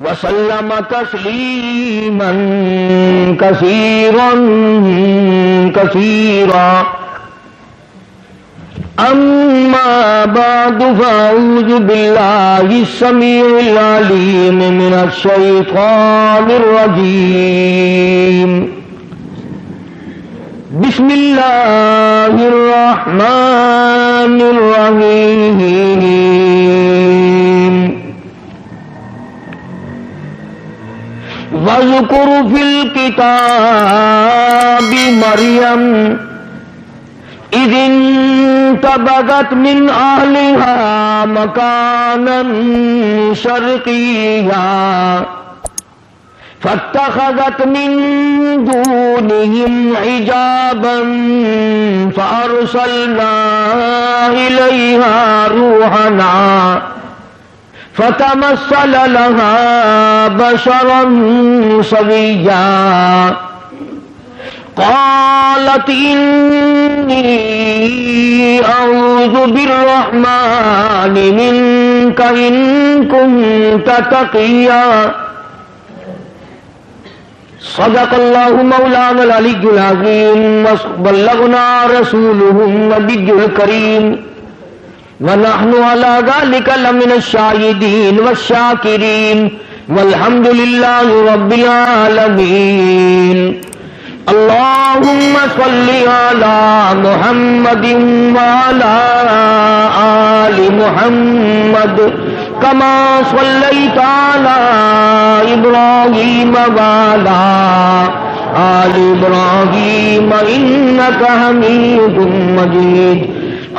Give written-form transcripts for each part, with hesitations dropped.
وسلم تسليما كثيرا كثيرا. أما بعد فأعوذ بالله السميع العليم من الشيطان الرجيم. بسم الله الرحمن الرحيم. واذكر في الكتاب مريم إذ انتبذت من أهلها مكانا شرقيا فاتخذت من دونهم حجابا فأرسلنا إليها روحنا فتمثل لها بشرا سويا. قالت إني أعوذ بالرحمن منك إن كنت تقيا. صدق الله مولانا العلي العظيم وبلغنا رسوله النبي الكريم ونحن على ذلك لمن الشاهدين والشاكرين والحمد لله رب العالمين. اللهم صل على محمد وعلى آل محمد كما صليت على إبراهيم وعلى آل إبراهيم إنك حميد مجيد.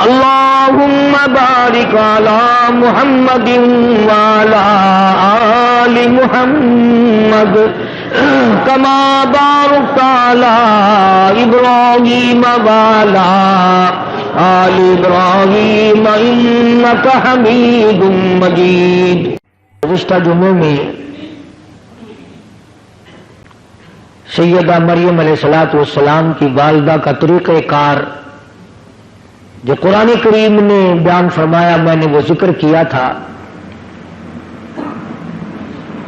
اللهم بارك على محمد وعلى آل محمد كما باركت على إبراهيم وعلى آل إبراهيم إنك حميد مجيد. گزشتہ جمعے میں سیدہ مریم علیہ السلام کی والدہ کا طریقہ کار جو قرآن کریم نے بیان فرمایا میں نے وہ ذکر کیا تھا.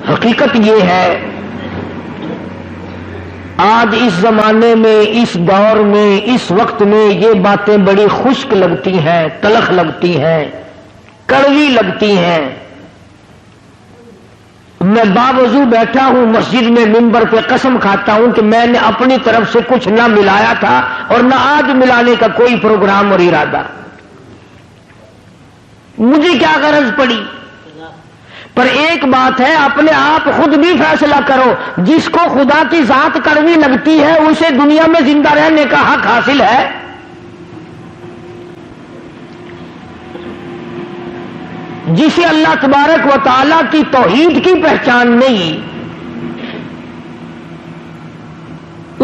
حقیقت یہ ہے آج اس زمانے میں اس دور میں اس وقت میں یہ باتیں بڑی خشک لگتی ہیں، تلخ لگتی ہیں، کڑوی لگتی ہیں. میں باوضو بیٹھا ہوں مسجد میں منبر پہ قسم کھاتا ہوں کہ میں نے اپنی طرف سے کچھ نہ ملایا تھا اور نہ آج ملانے کا کوئی پروگرام اور ارادہ. مجھے کیا غرض پڑی؟ پر ایک بات ہے، اپنے آپ خود بھی فیصلہ کرو. جس کو خدا کی ذات کڑوی لگتی ہے اسے دنیا میں زندہ رہنے کا حق حاصل ہے؟ جسے اللہ تبارک و تعالیٰ کی توحید کی پہچان نہیں،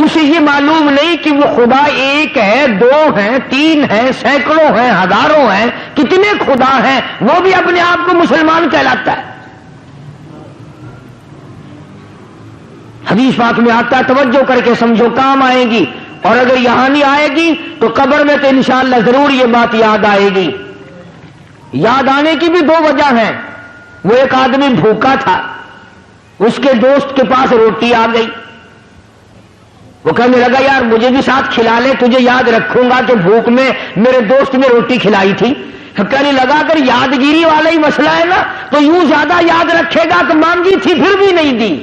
اسے یہ معلوم نہیں کہ وہ خدا ایک ہے، دو ہیں، تین ہیں، سینکڑوں ہیں، ہزاروں ہیں، کتنے خدا ہیں، وہ بھی اپنے آپ کو مسلمان کہلاتا ہے. حدیث پاک میں آتا ہے، توجہ کر کے سمجھو، کام آئے گی. اور اگر یہاں نہیں آئے گی تو قبر میں تو انشاءاللہ ضرور یہ بات یاد آئے گی. یاد آنے کی بھی دو وجہ ہیں. وہ ایک آدمی بھوکا تھا، اس کے دوست کے پاس روٹی آ گئی. وہ کہنے لگا یار مجھے بھی ساتھ کھلا لے، تجھے یاد رکھوں گا کہ بھوک میں میرے دوست نے روٹی کھلائی تھی. کہنے لگا اگر یادگیری والا ہی مسئلہ ہے نا تو یوں زیادہ یاد رکھے گا کہ مانگی تھی پھر بھی نہیں دی.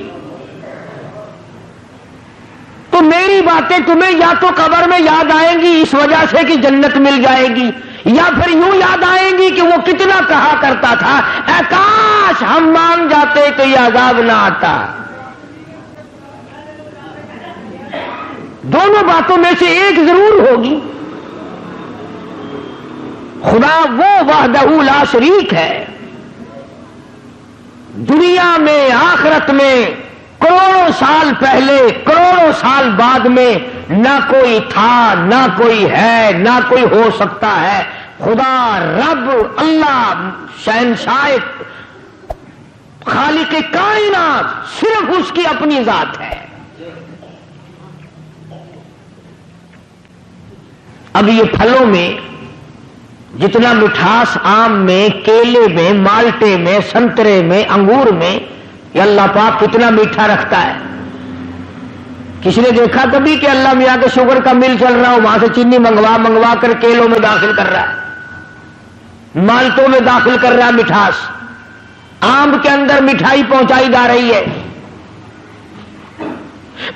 تو میری باتیں تمہیں یا تو قبر میں یاد آئیں گی اس وجہ سے کہ جنت مل جائے گی، یا پھر یوں یاد آئیں گی کہ وہ کتنا کہا کرتا تھا اے کاش ہم مان جاتے تو یہ عذاب نہ آتا. دونوں باتوں میں سے ایک ضرور ہوگی. خدا وہ وحدہ لا شریک ہے، دنیا میں آخرت میں کروڑوں سال پہلے کروڑوں سال بعد میں نہ کوئی تھا، نہ کوئی ہے، نہ کوئی ہو سکتا ہے. خدا رب اللہ شہنشاہ خالق کائنات صرف اس کی اپنی ذات ہے. اب یہ پھلوں میں جتنا مٹھاس آم میں، کیلے میں، مالٹے میں، سنترے میں، انگور میں، یہ اللہ پاک کتنا میٹھا رکھتا ہے۔ کسی نے دیکھا کبھی کہ اللہ میاں کے شوگر کا مل چل رہا ہو، وہاں سے چینی منگوا کر کیلوں میں داخل کر رہا ہے، مالٹوں میں داخل کر رہا ہے مٹھاس، آم کے اندر مٹھائی پہنچائی جا رہی ہے۔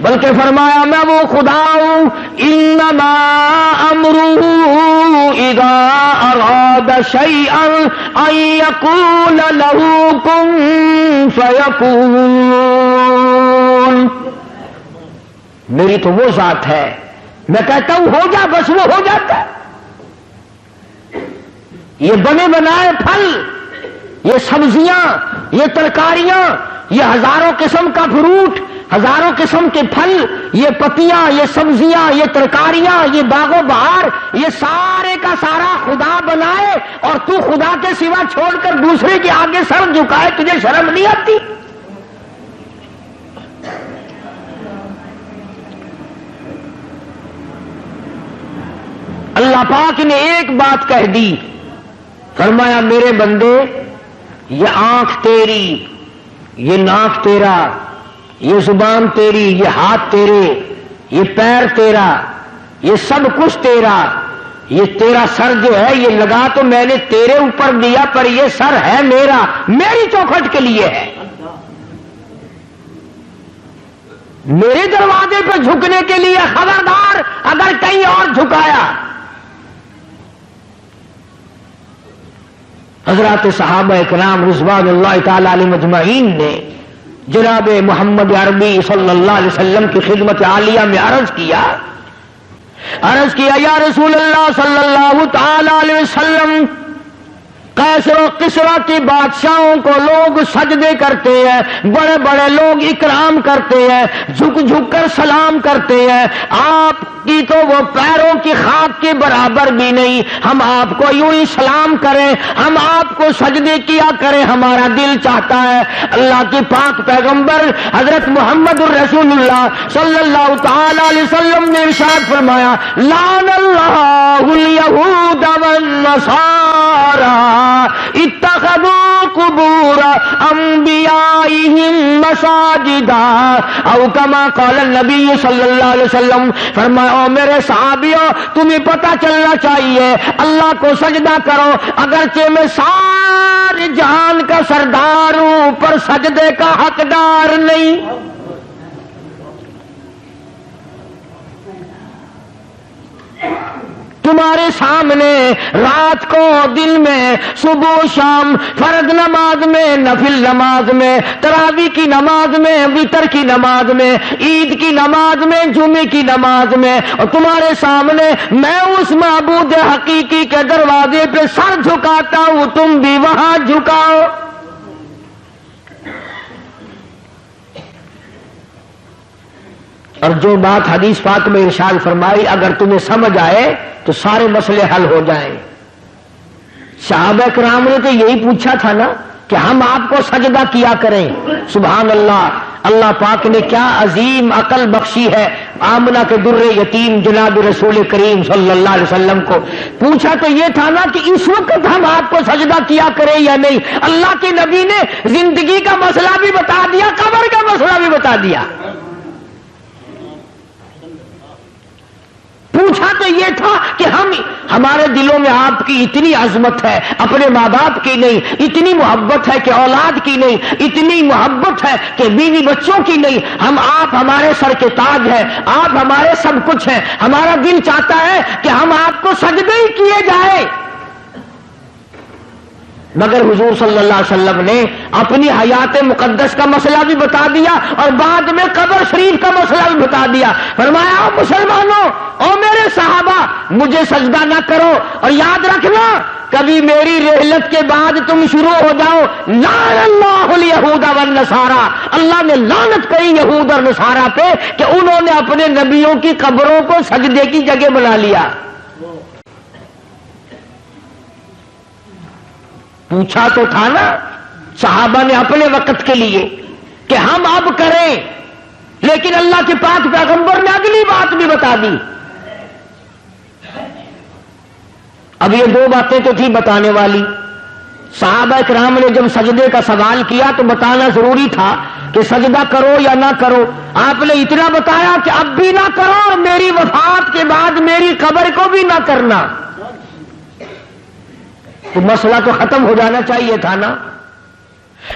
بلکہ فرمایا میں وہ خدا ہوں، انما امرہ اذا اراد شیئا ان یقول له کن فیکون، میری تو وہ ذات ہے، میں کہتا ہوں ہو جا، بس وہ ہو جاتا ہے۔ یہ بنے بنائے پھل، یہ سبزیاں، یہ ترکاریاں، یہ ہزاروں قسم کا فروٹ، ہزاروں قسم کے پھل، یہ پتیاں، یہ سبزیاں، یہ ترکاریاں، یہ باغ و بہار، یہ سارے کا سارا خدا بنائے اور تو خدا کے سوا چھوڑ کر دوسرے کے آگے سر جھکائے، تجھے شرم نہیں آتی؟ اللہ پاک نے ایک بات کہہ دی، فرمایا میرے بندے یہ آنکھ تیری، یہ ناک تیرا، یہ زبان تیری، یہ ہاتھ تیرے، یہ پیر تیرا، یہ سب کچھ تیرا، یہ تیرا سر جو ہے یہ لگا تو میں نے تیرے اوپر دیا، پر یہ سر ہے میرا، میری چوکھٹ کے لیے ہے، میرے دروازے پہ جھکنے کے لیے۔ خبردار اگر کہیں اور جھکایا۔ حضرات صحابہ کرام رضوان اللہ تعالی علیہ مجمعین نے جناب محمد عربی صلی اللہ علیہ وسلم کی خدمت عالیہ میں عرض کیا یا رسول اللہ صلی اللہ تعالی علیہ وسلم، قیصر و کسریٰ کی بادشاہوں کو لوگ سجدے کرتے ہیں، بڑے بڑے لوگ اکرام کرتے ہیں، جھک جھک کر سلام کرتے ہیں، آپ کی تو وہ پیروں کی خاک کے برابر بھی نہیں، ہم آپ کو یوں ہی سلام کریں، ہم آپ کو سجدے کیا کریں، ہمارا دل چاہتا ہے۔ اللہ کے پاک پیغمبر حضرت محمد الرسول اللہ صلی اللہ تعالی علیہ وسلم نے ارشاد فرمایا، لعن اللہ الیہود والنصارى اتخذوا قبور انبیائہم مساجدا، او کما قال النبی صلی اللہ علیہ وسلم، فرمایا او میرے صحابیوں تمہیں پتہ چلنا چاہیے اللہ کو سجدہ کرو، اگرچہ میں سارے جہان کا سردار ہوں پر سجدے کا حقدار نہیں۔ تمہارے سامنے رات کو، دن میں، صبح شام، فرض نماز میں، نفل نماز میں، تراویح کی نماز میں، وتر کی نماز میں، عید کی نماز میں، جمعے کی نماز میں، اور تمہارے سامنے میں اس معبود حقیقی کے دروازے پہ سر جھکاتا ہوں، تم بھی وہاں جھکاؤ۔ اور جو بات حدیث پاک میں ارشاد فرمائی اگر تمہیں سمجھ آئے تو سارے مسئلے حل ہو جائیں۔ صحابہ کرام نے تو یہی پوچھا تھا نا کہ ہم آپ کو سجدہ کیا کریں۔ سبحان اللہ، اللہ پاک نے کیا عظیم عقل بخشی ہے آمنہ کے در یتیم جناب رسول کریم صلی اللہ علیہ وسلم کو۔ پوچھا تو یہ تھا نا کہ اس وقت ہم آپ کو سجدہ کیا کریں یا نہیں۔ اللہ کے نبی نے زندگی کا مسئلہ بھی بتا دیا، قبر کا مسئلہ بھی بتا دیا۔ پوچھا تو یہ تھا کہ ہمارے دلوں میں آپ کی اتنی عظمت ہے، اپنے ماں باپ کی نہیں، اتنی محبت ہے کہ اولاد کی نہیں، اتنی محبت ہے کہ بیوی بچوں کی نہیں، آپ ہمارے سر کے تاج ہیں، آپ ہمارے سب کچھ ہیں، ہمارا دل چاہتا ہے کہ ہم آپ کو سجدے ہی کیے جائیں۔ مگر حضور صلی اللہ علیہ وسلم نے اپنی حیات مقدس کا مسئلہ بھی بتا دیا اور بعد میں قبر شریف کا مسئلہ بھی بتا دیا۔ فرمایا او مسلمانوں، او میرے صحابہ، مجھے سجدہ نہ کرو، اور یاد رکھنا کبھی میری رحلت کے بعد تم شروع ہو جاؤ لعن اللہ الیہود والنصارى، اللہ نے لعنت کہی یہود اور نصارہ پہ کہ انہوں نے اپنے نبیوں کی قبروں کو سجدے کی جگہ بنا لیا۔ پوچھا تو تھا نا صحابہ نے اپنے وقت کے لیے کہ ہم اب کریں، لیکن اللہ کے پاک پیغمبر نے اگلی بات بھی بتا دی۔ اب یہ دو باتیں تو تھی بتانے والی. صحابہ کرام نے جب سجدے کا سوال کیا تو بتانا ضروری تھا کہ سجدہ کرو یا نہ کرو. آپ نے اتنا بتایا کہ اب بھی نہ کرو اور میری وفات کے بعد میری قبر کو بھی نہ کرنا. تو مسئلہ تو ختم ہو جانا چاہیے تھا نا.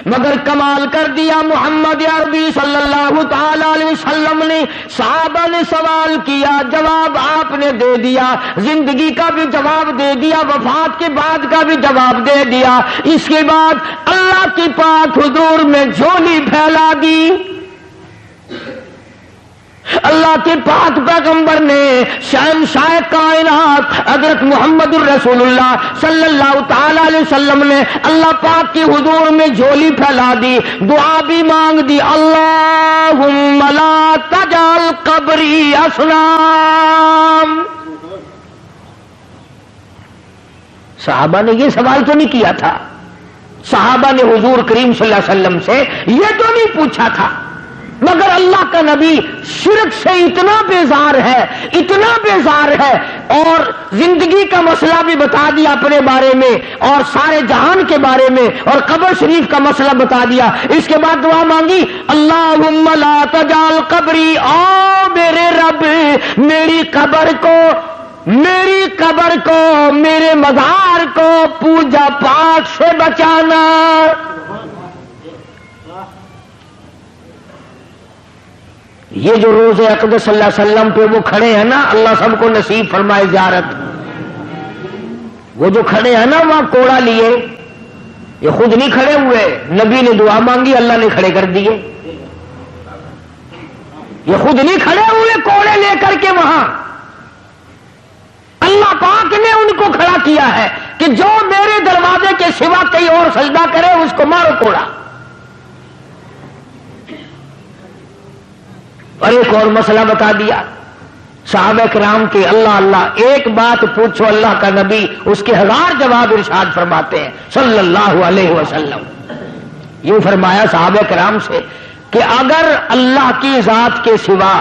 مگر کمال کر دیا محمد عربی صلی اللہ تعالی علیہ وسلم نے. صحابہ نے سوال کیا، جواب آپ نے دے دیا، زندگی کا بھی جواب دے دیا، وفات کے بعد کا بھی جواب دے دیا. اس کے بعد اللہ کی پاک حضور میں جھولی پھیلا دی. اللہ کے پاک پیغمبر نے شہنشاہ کائنات حضرت محمد الرسول اللہ صلی اللہ تعالی علیہ وسلم نے اللہ پاک کی حضور میں جھولی پھیلا دی، دعا بھی مانگ دی، اللہم لا تجعل قبری اصنام. صحابہ نے یہ سوال تو نہیں کیا تھا. صحابہ نے حضور کریم صلی اللہ علیہ وسلم سے یہ تو نہیں پوچھا تھا. مگر اللہ کا نبی شرک سے اتنا بیزار ہے، اتنا بیزار ہے، اور زندگی کا مسئلہ بھی بتا دیا اپنے بارے میں اور سارے جہان کے بارے میں، اور قبر شریف کا مسئلہ بتا دیا. اس کے بعد دعا مانگی، اللہم لا تجعل قبری، او میرے رب میری قبر کو میرے مزار کو پوجا پاٹ سے بچانا. یہ جو روز اقدس صلی اللہ علیہ وسلم پہ وہ کھڑے ہیں نا، اللہ سب کو نصیب فرمائے زیارت. وہ جو کھڑے ہیں نا وہاں کوڑا لیے، یہ خود نہیں کھڑے ہوئے، نبی نے دعا مانگی اللہ نے کھڑے کر دیے. یہ خود نہیں کھڑے ہوئے کوڑے لے کر کے، وہاں اللہ پاک نے ان کو کھڑا کیا ہے کہ جو میرے دروازے کے سوا کہیں اور سجدہ کرے اس کو مارو کوڑا. اور ایک اور مسئلہ بتا دیا صحابہ کرام کے. اللہ اللہ، ایک بات پوچھو اللہ کا نبی اس کے 1000 جواب ارشاد فرماتے ہیں صلی اللہ علیہ وسلم. یوں فرمایا صحابہ کرام سے کہ اگر اللہ کی ذات کے سوا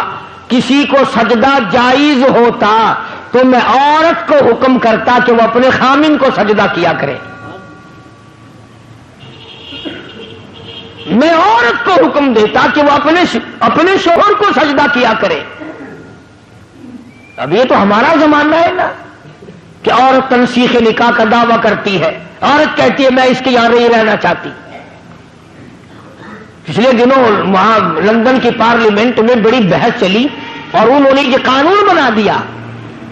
کسی کو سجدہ جائز ہوتا تو میں عورت کو حکم کرتا کہ وہ اپنے خامن کو سجدہ کیا کرے. میں عورت کو حکم دیتا کہ وہ اپنے شوہر کو سجدہ کیا کرے. اب یہ تو ہمارا زمانہ ہے نا کہ عورت تنسیخ نکاح کا دعویٰ کرتی ہے. عورت کہتی ہے میں اس کے یہاں نہیں رہنا چاہتی. پچھلے دنوں وہاں لندن کی پارلیمنٹ میں بڑی بحث چلی اور انہوں نے یہ قانون بنا دیا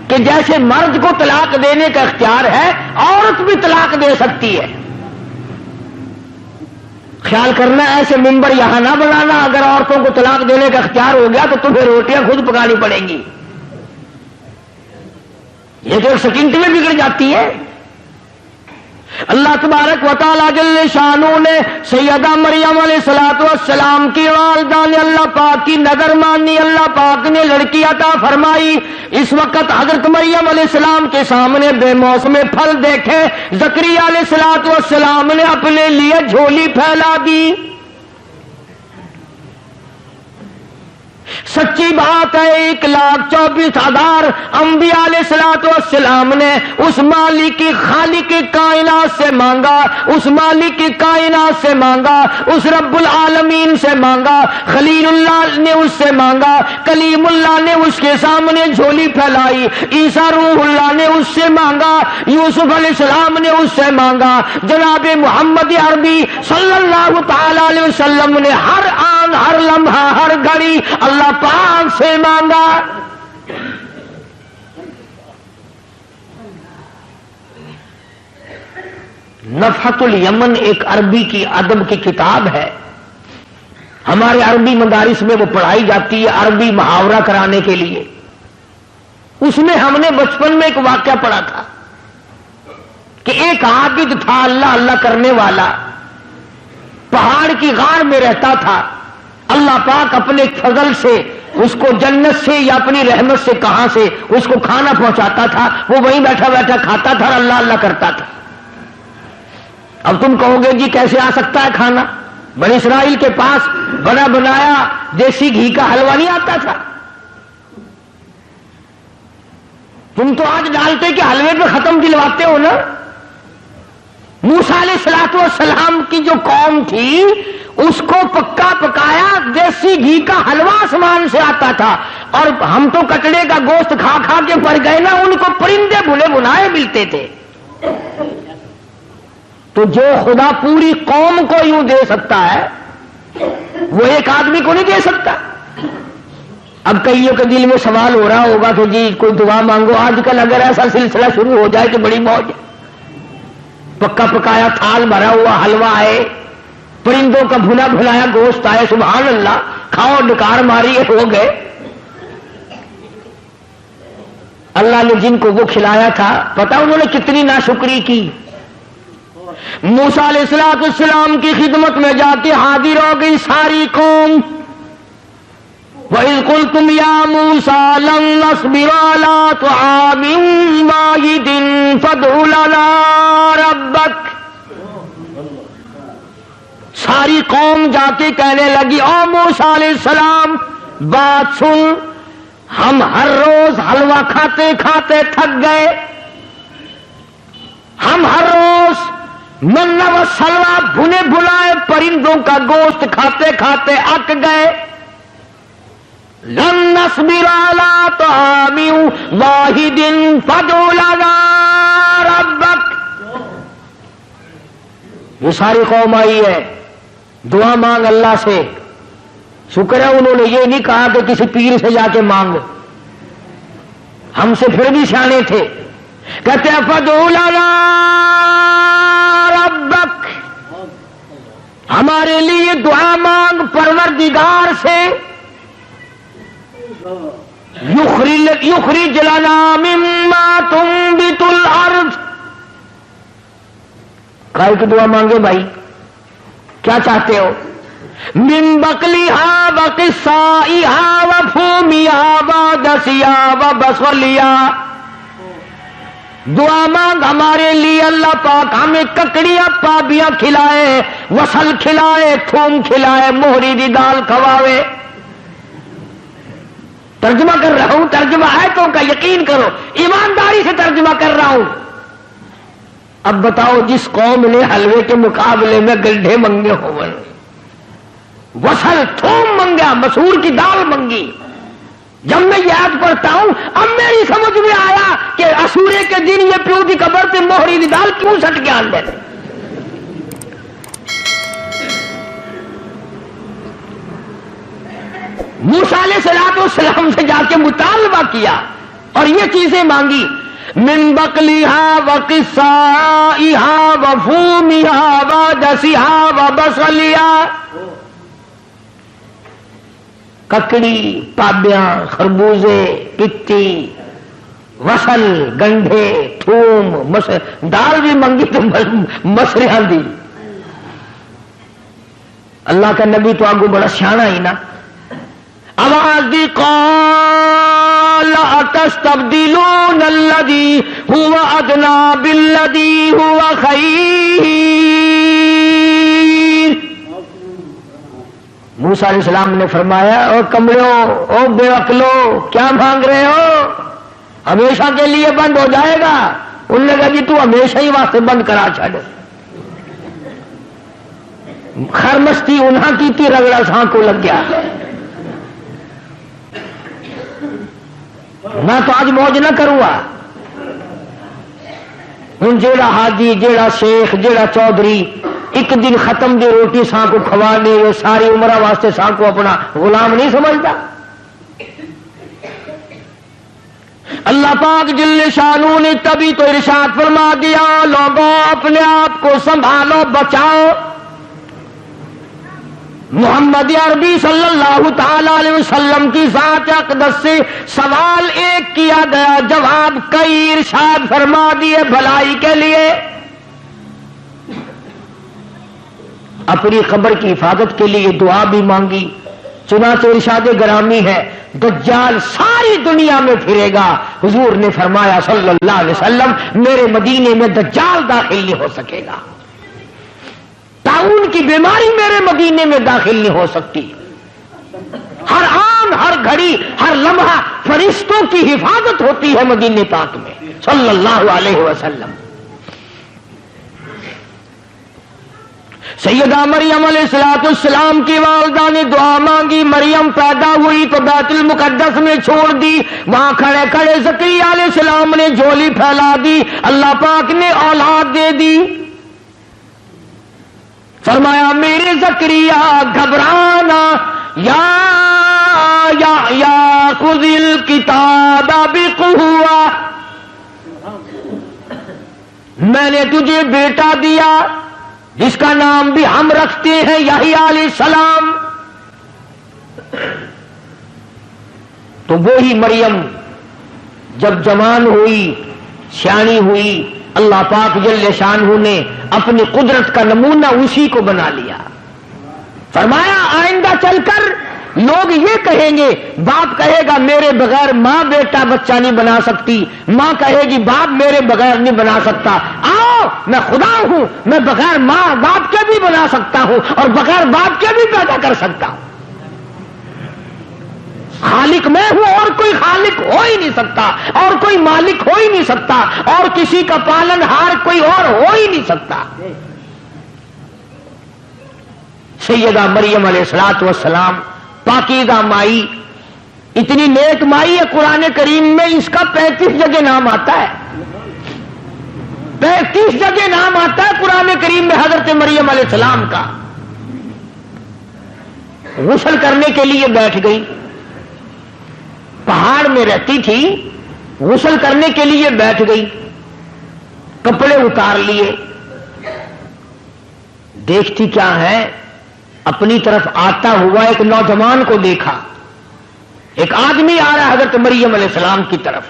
کہ جیسے مرد کو طلاق دینے کا اختیار ہے عورت بھی طلاق دے سکتی ہے. خیال کرنا ایسے ممبر یہاں نہ بنانا، اگر عورتوں کو طلاق دینے کا اختیار ہو گیا تو تمہیں روٹیاں خود پکانی پڑیں گی. یہ تو ایک سیکنڈ میں بگڑ جاتی ہے. اللہ تبارک و تعالیٰ جل شانہ نے سیدہ مریم علیہ الصلوۃ والسلام کی والدہ نے اللہ پاک کی نظر مانی، اللہ پاک نے لڑکی عطا فرمائی. اس وقت حضرت مریم علیہ السلام کے سامنے بے موسم پھل دیکھے. زکریا علیہ الصلوۃ والسلام نے اپنے لیے جھولی پھیلا دی. سچی بات ہے 1,24,000 انبیاء علیہ الصلوۃ والسلام نے اس مالک کی خالق کائنات سے مانگا، اس مالک کی کائنات سے مانگا، اس رب العالمین سے مانگا. خلیل اللہ نے اس سے مانگا، کلیم اللہ نے اس کے سامنے جھولی پھیلائی، عیسیٰ روح اللہ نے اس سے مانگا، یوسف علیہ السلام نے اس سے مانگا. جناب محمد عربی صلی اللہ تعالی علیہ وسلم نے ہر آن، ہر لمحہ، ہر گھڑی اللہ پاک سے مانگا. نفحۃ الیمن ایک عربی کی ادب کی کتاب ہے. ہمارے عربی مدارس میں وہ پڑھائی جاتی ہے عربی محاورہ کرانے کے لیے. اس میں ہم نے بچپن میں ایک واقعہ پڑھا تھا کہ ایک عابد تھا اللہ اللہ کرنے والا، پہاڑ کی غار میں رہتا تھا. اللہ پاک اپنے فضل سے اس کو جنت سے یا اپنی رحمت سے کہاں سے اس کو کھانا پہنچاتا تھا، وہ وہیں بیٹھا بیٹھا کھاتا تھا اور اللہ اللہ کرتا تھا. اب تم کہو گے جی کیسے آ سکتا ہے کھانا؟ بنی اسرائیل کے پاس بنا بنایا دیسی گھی کا حلوہ نہیں آتا تھا. تم تو آج ڈالتے کہ حلوے پہ ختم دلواتے ہو نا. موسیٰ علیہ الصلوۃ والسلام کی جو قوم تھی اس کو پکا پکایا دیسی گھی کا حلوہ آسمان سے آتا تھا, اور ہم تو کٹڑے کا گوشت کھا کھا کے مر گئے نا, ان کو پرندے بھنے بنائے ملتے تھے. تو جو خدا پوری قوم کو یوں دے سکتا ہے وہ ایک آدمی کو نہیں دے سکتا. اب کئیوں کے دل میں سوال ہو رہا ہوگا کہ جی کوئی دعا مانگو. آج کل اگر ایسا سلسلہ شروع ہو جائے تو بڑی موج. پکا پکایا تھال بھرا ہوا حلوہ آئے, پرندوں کا بھنا بھلایا گوشت آئے, سبحان اللہ, کھاؤ ڈکار ماری ہو گئے. اللہ نے جن کو وہ کھلایا تھا پتا انہوں نے کتنی ناشکری کی. موسیٰ علیہ السلام کی خدمت میں جا کے حاضر ہو گئی ساری قوم. وَإِذْ قُلْتُمْ يَا مُوسَىٰ لَن نَّصْبِرَ عَلَىٰ طَعَامٍ وَاحِدٍ فَادْعُ لَنَا رَبَّكَ. ساری قوم جا کے کہنے لگی او موسیٰ علیہ السلام بات سن, ہم ہر روز حلوہ کھاتے کھاتے تھک گئے, ہم ہر روز منہ و سلوہ بھنے بھلائے پرندوں کا گوشت کھاتے کھاتے اک گئے. لن نصبر علی طعام واحد فادع لنا ربک. یہ ساری قوم آئی ہے, دعا مانگ اللہ سے. شکر ہے انہوں نے یہ نہیں کہا کہ کسی پیر سے جا کے مانگ, ہم سے پھر بھی سیانے تھے. کہتے ہیں فادع لنا ربک, ہمارے لیے دعا مانگ پروردگار سے. یخرج لنا مما تنبت الارض. کائے کی دعا مانگے بھائی, کیا چاہتے ہو؟ من بقلیہا وقصائہا وفومیہا ودسیہا وبصلیہا. دعا مانگ ہمارے لیے اللہ پاک ہمیں ککڑیاں پابیاں کھلائے, وصل کھلائے, تھوم کھلائے, موہری دی دال کھواوے. ترجمہ کر رہا ہوں, ترجمہ آیتوں کا یقین کرو, ایمانداری سے ترجمہ کر رہا ہوں. اب بتاؤ جس قوم نے حلوے کے مقابلے میں گلڈھے منگے ہوئے, وصل تھوم منگا, مسور کی دال منگی. جب میں یاد پڑھتا ہوں اب میری سمجھ میں آیا کہ اسورے کے دن یہ پیو دی قبر پہ موہری دی دال کیوں سٹ کے آن دیتے. موسیٰ علیہ السلام سے جا کے مطالبہ کیا اور یہ چیزیں مانگی. من بقلیہا وقصائہا وفومیہا ودسیہا وبصلیہا. ککڑی, پابیاں, خربوزے, پتی, وصل, گنڈھے, تھوم, دال بھی منگی تو مسریاں دی. اللہ کا نبی تو آگو بڑا سیانا ہی نا. آواز دی قال اتستبدلون الذی هو ادنی بالذی هو خیر. موسیٰ علیہ السلام نے فرمایا او کمڑو, او بے عقلو, کیا مانگ رہے ہو؟ ہمیشہ کے لیے بند ہو جائے گا. انہوں نے کہا جی تو ہمیشہ ہی واسطے بند کرا چھڑ. خرمستی انہاں کی تھی, رگڑا ساں کو لگ گیا. میں تو آج موج نہ کروں. ہوں جیڑا حاجی, جیڑا شیخ, جیڑا چودھری ایک دن ختم دی روٹی ساں کو کھوانے, وہ ساری عمر واسطے ساں کو اپنا غلام نہیں سمجھتا. اللہ پاک جل شانو نے تبھی تو ارشاد فرما دیا لوگوں اپنے آپ کو سنبھالو, بچاؤ. محمد عربی صلی اللہ تعالی علیہ وسلم کی ذات اقدس سے سوال ایک کیا گیا, جواب کئی ارشاد فرما دیے بھلائی کے لیے. اپنی قبر کی حفاظت کے لیے دعا بھی مانگی. چنانچہ ارشاد گرامی ہے دجال ساری دنیا میں پھرے گا. حضور نے فرمایا صلی اللہ علیہ وسلم میرے مدینے میں دجال داخل نہیں ہو سکے گا. طاعون کی بیماری میرے مدینے میں داخل نہیں ہو سکتی. ہر آن ہر گھڑی ہر لمحہ فرشتوں کی حفاظت ہوتی ہے مدینے پاک میں صلی اللہ علیہ وسلم۔ سیدہ مریم علیہ السلام کی والدہ نے دعا مانگی، مریم پیدا ہوئی تو بیت المقدس میں چھوڑ دی، وہاں کھڑے کھڑے زکریا علیہ السلام نے جھولی پھیلا دی، اللہ پاک نے اولاد دے دی۔ فرمایا میرے زکریا گھبرانا، یا خذ الکتاب بقوہ، میں نے تجھے بیٹا دیا جس کا نام بھی ہم رکھتے ہیں یحییٰ علیہ السلام۔ تو وہی مریم جب جوان ہوئی، سیانی ہوئی، اللہ پاک جل شانہ نے اپنی قدرت کا نمونہ اسی کو بنا لیا۔ فرمایا آئندہ چل کر لوگ یہ کہیں گے، باپ کہے گا میرے بغیر ماں بیٹا بچہ نہیں بنا سکتی، ماں کہے گی باپ میرے بغیر نہیں بنا سکتا، آؤ میں خدا ہوں، میں بغیر ماں باپ کے بھی بنا سکتا ہوں اور بغیر باپ کے بھی پیدا کر سکتا ہوں۔ خالق میں ہوں اور کوئی خالق ہو ہی نہیں سکتا، اور کوئی مالک ہو ہی نہیں سکتا، اور کسی کا پالن ہار کوئی اور ہو ہی نہیں سکتا۔ سیدہ مریم علیہ السلام پاکیزہ مائی، اتنی نیک مائی ہے، قرآن کریم میں اس کا 35 جگہ نام آتا ہے، 35 جگہ نام آتا ہے قرآن کریم میں حضرت مریم علیہ السلام کا۔ غسل کرنے کے لیے بیٹھ گئی، پہاڑ میں رہتی تھی، غسل کرنے کے لیے بیٹھ گئی، کپڑے اتار لیے، دیکھتی کیا ہے، اپنی طرف آتا ہوا ایک نوجوان کو دیکھا، ایک آدمی آ رہا ہے حضرت مریم علیہ السلام کی طرف،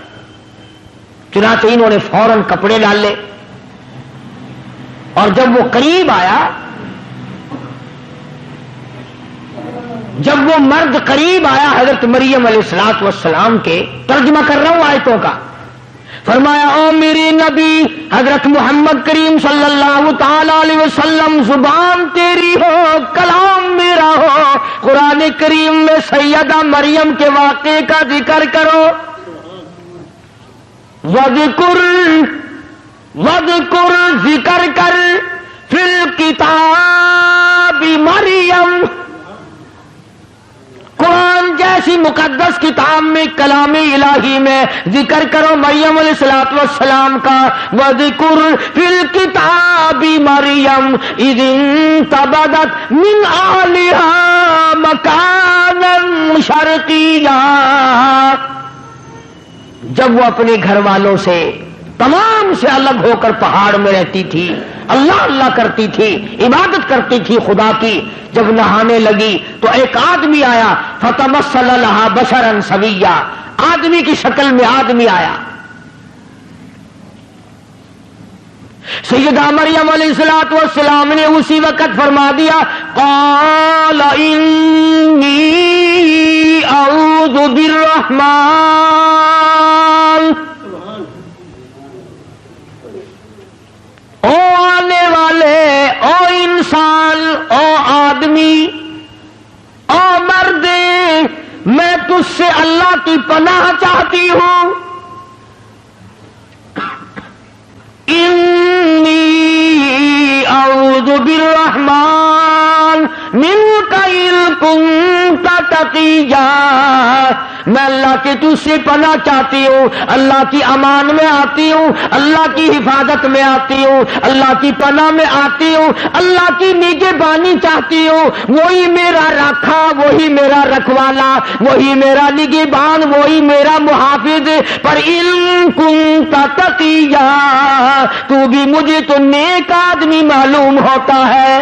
چنانچہ انہوں نے فوراً کپڑے ڈالے، اور جب وہ قریب آیا، جب وہ مرد قریب آیا حضرت مریم علیہ السلام کے، ترجمہ کر رہا ہوں آیتوں کا، فرمایا او میرے نبی حضرت محمد کریم صلی اللہ تعالی علیہ وسلم، زبان تیری ہو کلام میرا ہو، قرآن کریم میں سیدہ مریم کے واقعے کا ذکر کرو، وذکر ذکر کر فی الکتاب مریم، قرآن جیسی مقدس کتاب میں، کلام الہی میں ذکر کرو مریم علیہ السلام کا۔ وَذِكُرْ فِي الْكِتَابِ مَرْيَمْ إِذِ انتَبَذَتْ مِنْ أَهْلِهَا مَكَانًا شَرْقِيًّا، جب وہ اپنے گھر والوں سے تمام سے الگ ہو کر پہاڑ میں رہتی تھی، اللہ اللہ کرتی تھی، عبادت کرتی تھی خدا کی، جب نہانے لگی تو ایک آدمی آیا، فتمثل لها بشرا سویا، آدمی کی شکل میں آدمی آیا، سیدہ مریم علیہ السلام نے اسی وقت فرما دیا، قال انی اعوذ بالرحمن، او آنے والے، او انسان، او آدمی، او مرد، میں تجھ سے اللہ کی پناہ چاہتی ہوں، انی اعوذ بالرحمن منک ان کنت تقیا، میں اللہ کے تجھ سے پناہ چاہتی ہوں، اللہ کی امان میں آتی ہوں، اللہ کی حفاظت میں آتی ہوں، اللہ کی پناہ میں آتی ہوں، اللہ کی نگہبانی چاہتی ہوں، وہی میرا رکھا، وہی میرا رکھوالا، وہی میرا نگہبان، وہی میرا محافظ، پر ان کنت تقیا، تو بھی مجھے تو نیک آدمی معلوم ہوتا ہے۔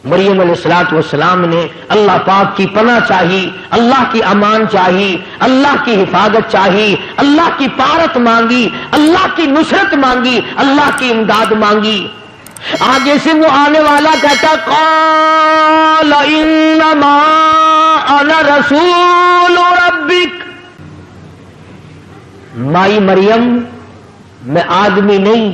مریم علیہ السلام نے اللہ پاک کی پناہ چاہی، اللہ کی امان چاہی، اللہ کی حفاظت چاہی، اللہ کی پارت مانگی، اللہ کی نصرت مانگی، اللہ کی امداد مانگی۔ آگے سے وہ آنے والا کہتا، قال انما انا رسول ربک، مائی مریم میں آدمی نہیں،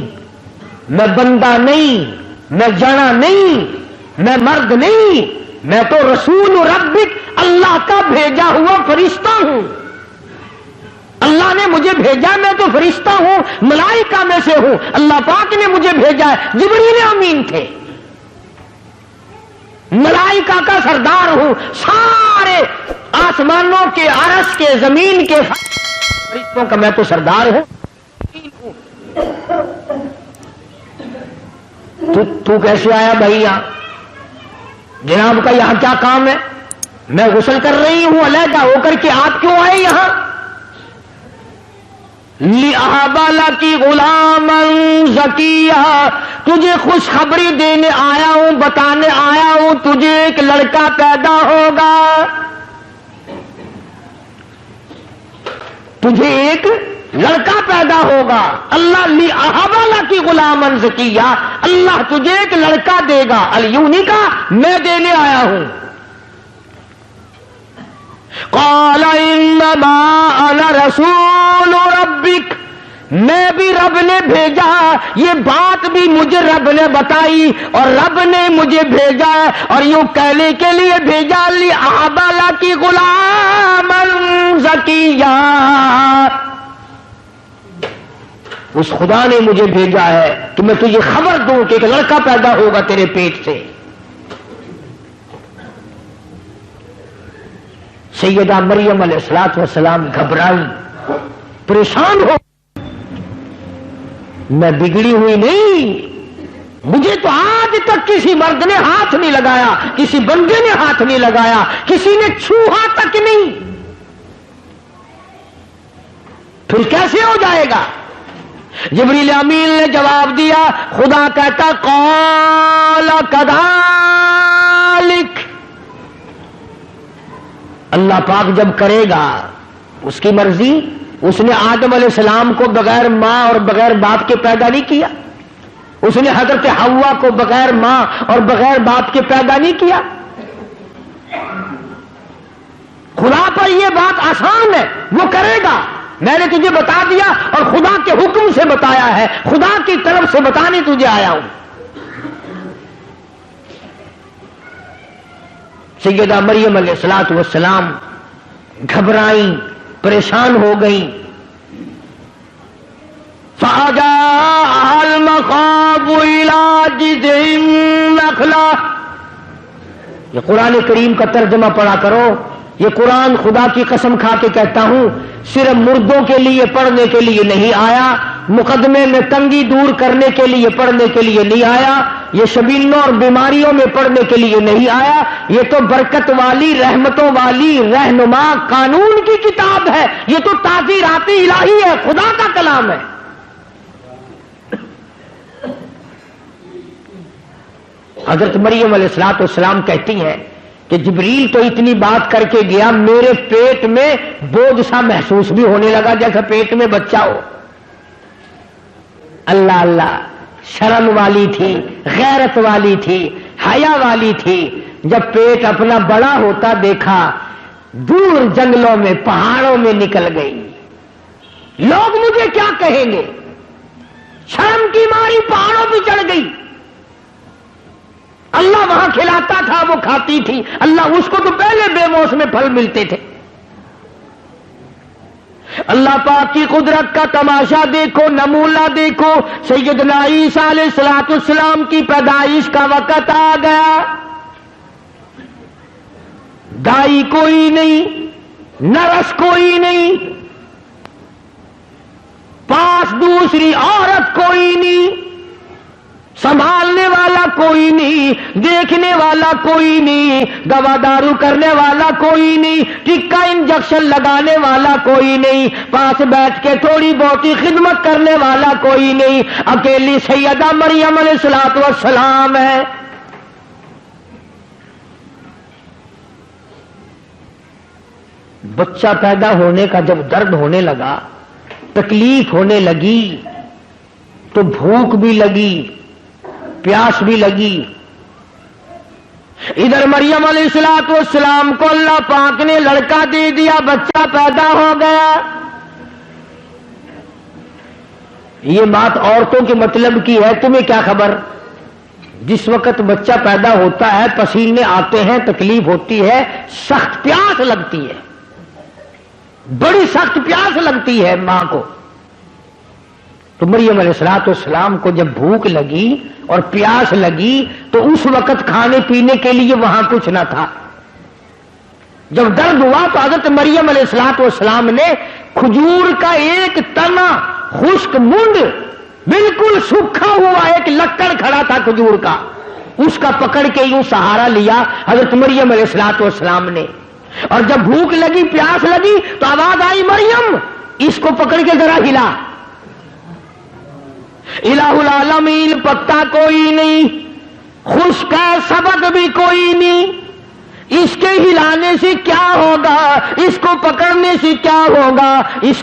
میں بندہ نہیں، میں جنا نہیں، میں مرد نہیں، میں تو رسول ربک، اللہ کا بھیجا ہوا فرشتہ ہوں، اللہ نے مجھے بھیجا، میں تو فرشتہ ہوں، ملائکہ میں سے ہوں، اللہ پاک نے مجھے بھیجا ہے، جبریل امین تھے، ملائکہ کا سردار ہوں، سارے آسمانوں کے، عرش کے، زمین کے فرشتوں کا میں تو سردار ہوں۔ تو کیسے آیا بھائی یہاں؟ جناب کا یہاں کیا کام ہے؟ میں غسل کر رہی ہوں علیحدہ ہو کر کے، آپ کیوں آئے یہاں؟ لِأَهَبَ لَكِ غُلَامًا زَكِيًّا، تجھے خوشخبری دینے آیا ہوں، بتانے آیا ہوں، تجھے ایک لڑکا پیدا ہوگا، تجھے ایک لڑکا پیدا ہوگا۔ اللہ لِأَهَبَ لَكِ غُلَامًا زَكِيًّا، اللہ تجھے ایک لڑکا دے گا، الیونی کا میں دینے آیا ہوں۔ قال انما انا رسول ربک، میں بھی رب نے بھیجا، یہ بات بھی مجھے رب نے بتائی اور رب نے مجھے بھیجا ہے، اور یوں کہنے کے لیے بھیجا لِأَهَبَ لَكِ غُلَامًا زَكِيًّا، اس خدا نے مجھے بھیجا ہے کہ میں تجھے خبر دوں کہ ایک لڑکا پیدا ہوگا تیرے پیٹ سے۔ سیدہ مریم علیہ السلام گھبرائی، پریشان ہو، میں بگڑی ہوئی نہیں، مجھے تو آج تک کسی مرد نے ہاتھ نہیں لگایا، کسی بندے نے ہاتھ نہیں لگایا، کسی نے چھوہا تک نہیں، پھر کیسے ہو جائے گا؟ جبریل امین نے جواب دیا، خدا کہتا قال کذالک، اللہ پاک جب کرے گا اس کی مرضی، اس نے آدم علیہ السلام کو بغیر ماں اور بغیر باپ کے پیدا نہیں کیا، اس نے حضرت حوا کو بغیر ماں اور بغیر باپ کے پیدا نہیں کیا۔ خدا پر یہ بات آسان ہے، وہ کرے گا، میں نے تجھے بتا دیا اور خدا کے حکم سے بتایا ہے، خدا کی طرف سے بتانے تجھے آیا ہوں۔ سیدہ مریم علیہ السلام گھبرائیں، پریشان ہو گئیں۔ فَأَجَاءَهَا الْمَخَاضُ إِلَىٰ جِذْعِ النَّخْلَةِ، یہ قرآن کریم کا ترجمہ پڑھا کرو، یہ قرآن خدا کی قسم کھا کے کہتا ہوں صرف مردوں کے لیے پڑھنے کے لیے نہیں آیا، مقدمے میں تنگی دور کرنے کے لیے پڑھنے کے لیے نہیں آیا، یہ شبینوں اور بیماریوں میں پڑھنے کے لیے نہیں آیا، یہ تو برکت والی، رحمتوں والی، رہنما قانون کی کتاب ہے، یہ تو تعزیرات الہی ہے، خدا کا کلام ہے۔ حضرت مریم علیہ السلام کہتی ہیں کہ جبریل تو اتنی بات کر کے گیا، میرے پیٹ میں بوجھ سا محسوس بھی ہونے لگا جیسا پیٹ میں بچہ ہو۔ اللہ اللہ، شرم والی تھی، غیرت والی تھی، حیا والی تھی، جب پیٹ اپنا بڑا ہوتا دیکھا، دور جنگلوں میں، پہاڑوں میں نکل گئی، لوگ مجھے کیا کہیں گے، شرم کی ماری پہاڑوں پہ چڑھ گئی۔ اللہ وہاں کھلاتا تھا، وہ کھاتی تھی، اللہ اس کو تو پہلے بے موسم پھل ملتے تھے۔ اللہ پاک کی قدرت کا تماشا دیکھو، نمونہ دیکھو، سیدنا عیسیٰ علیہ السلام کی پیدائش کا وقت آ گیا، دائی کوئی نہیں، نرس کوئی نہیں، پاس دوسری عورت کوئی نہیں، سنبھالنے والا کوئی نہیں، دیکھنے والا کوئی نہیں، دوا دارو کرنے والا کوئی نہیں، ٹکا انجیکشن لگانے والا کوئی نہیں، پاس بیٹھ کے تھوڑی بہت خدمت کرنے والا کوئی نہیں، اکیلی سیدہ مریم علیہ السلام ہے۔ بچہ پیدا ہونے کا جب درد ہونے لگا، تکلیف ہونے لگی، تو بھوک بھی لگی، پیاس بھی لگی۔ ادھر مریم علیہ السلام کو اللہ پاک نے لڑکا دے دیا، بچہ پیدا ہو گیا۔ یہ بات عورتوں کے مطلب کی ہے، تمہیں کیا خبر؟ جس وقت بچہ پیدا ہوتا ہے پسینے آتے ہیں، تکلیف ہوتی ہے، سخت پیاس لگتی ہے، بڑی سخت پیاس لگتی ہے ماں کو. تو مریم علیہ السلام کو جب بھوک لگی اور پیاس لگی تو اس وقت کھانے پینے کے لیے وہاں کچھ نہ تھا. جب درد ہوا تو حضرت مریم علیہ السلام نے کھجور کا ایک تنا خشک منڈ بالکل سوکھا ہوا ایک لکڑ کھڑا تھا کھجور کا، اس کا پکڑ کے یوں سہارا لیا حضرت مریم علیہ السلام نے. اور جب بھوک لگی پیاس لگی تو آواز آئی مریم اس کو پکڑ کے ذرا ہلا. الہ العالمین پتا کوئی نہیں، خشک ہے سبق بھی کوئی نہیں، اس کے ہلانے سے کیا ہوگا، اس کو پکڑنے سے کیا ہوگا، اس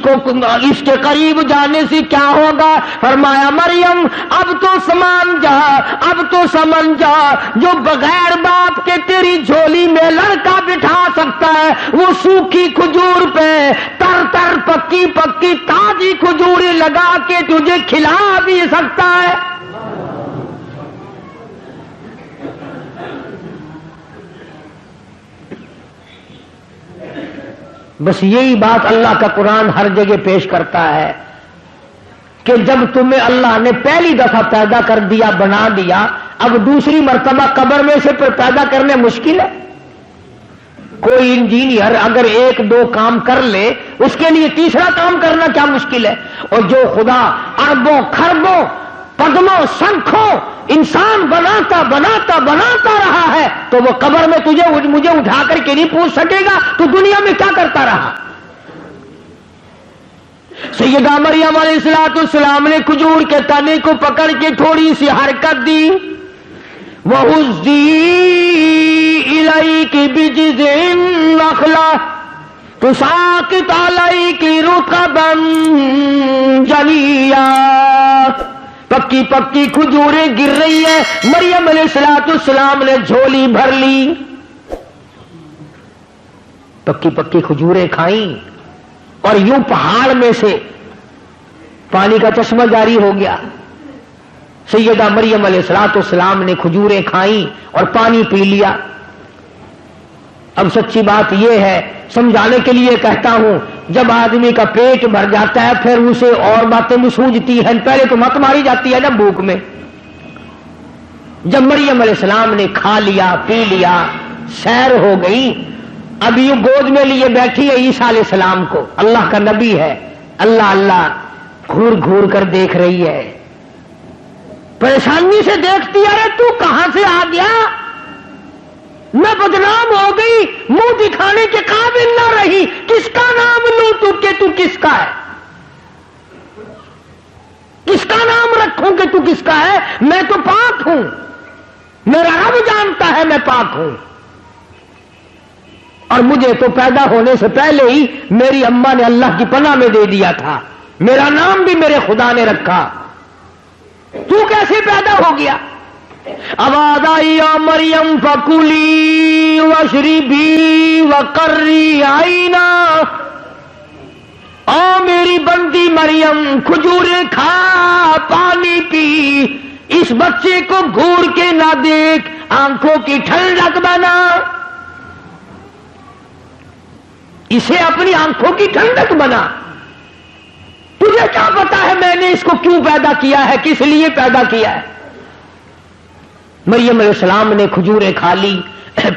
کے قریب جانے سے کیا ہوگا. فرمایا مریم اب تو سمان جا، اب تو سمجھ جا، جو بغیر باپ کے تیری جھولی میں لڑکا بٹھا سکتا ہے وہ سوکھی کھجور پہ تر تر پکی پکی تازی کھجوریں لگا کے تجھے کھلا بھی سکتا ہے. بس یہی بات اللہ کا قرآن ہر جگہ پیش کرتا ہے کہ جب تمہیں اللہ نے پہلی دفعہ پیدا کر دیا، بنا دیا، اب دوسری مرتبہ قبر میں سے پیدا کرنے مشکل ہے. کوئی انجینئر اگر ایک دو کام کر لے اس کے لیے تیسرا کام کرنا کیا مشکل ہے. اور جو خدا اربوں خربوں پدموں سنکھوں انسان بناتا بناتا بناتا رہا ہے تو وہ قبر میں مجھے اٹھا کر کے نہیں پوچھ سکے گا تو دنیا میں کیا کرتا رہا. سیدہ مریم علیہ السلام نے کھجور کے تنے کو پکڑ کے تھوڑی سی حرکت دی. وَهُزِّي إِلَيْكِ بِجِذْعِ النَّخْلَةِ تُسَاقِطُ عَلَيْكِ رُطَبًا جَنِيًّا. پکی پکی کھجوریں گر رہی ہے، مریم علیہ السلام نے جھولی بھر لی، پکی پکی کھجوریں کھائیں اور یوں پہاڑ میں سے پانی کا چشمہ جاری ہو گیا. سیدہ مریم علیہ السلام نے کھجوریں کھائیں اور پانی پی لیا. اب سچی بات یہ ہے، سمجھانے کے لیے کہتا ہوں، جب آدمی کا پیٹ بھر جاتا ہے پھر اسے اور باتیں بھی سوجتی ہیں. پہلے تو مت ماری جاتی ہے نا بھوک میں. جب مریم علیہ السلام نے کھا لیا پی لیا سیر ہو گئی، اب یوں گود میں لیے بیٹھی ہے عیسیٰ علیہ السلام کو، اللہ کا نبی ہے، اللہ اللہ گھور گھور کر دیکھ رہی ہے، پریشانی سے دیکھتی ہے. ارے تو کہاں سے آ گیا، میں بدنام ہو گئی، منہ دکھانے کے قابل نہ رہی، کس کا نام لوں تو کس کا ہے، کس کا نام رکھوں کہ تو کس کا ہے. میں تو پاک ہوں، میرا رب جانتا ہے میں پاک ہوں. اور مجھے تو پیدا ہونے سے پہلے ہی میری اماں نے اللہ کی پناہ میں دے دیا تھا، میرا نام بھی میرے خدا نے رکھا، تو کیسے پیدا ہو گیا. آواز آئی یا مریم فکلی واشربی وقری عینا. او میری بندی مریم کھجوریں کھا پانی پی، اس بچے کو گھور کے نہ دیکھ، آنکھوں کی ٹھنڈک بنا، اسے اپنی آنکھوں کی ٹھنڈک بنا. تجھے کیا پتا ہے میں نے اس کو کیوں پیدا کیا ہے، کس لیے پیدا کیا ہے. مریم علیہ السلام نے کھجوریں کھا لی،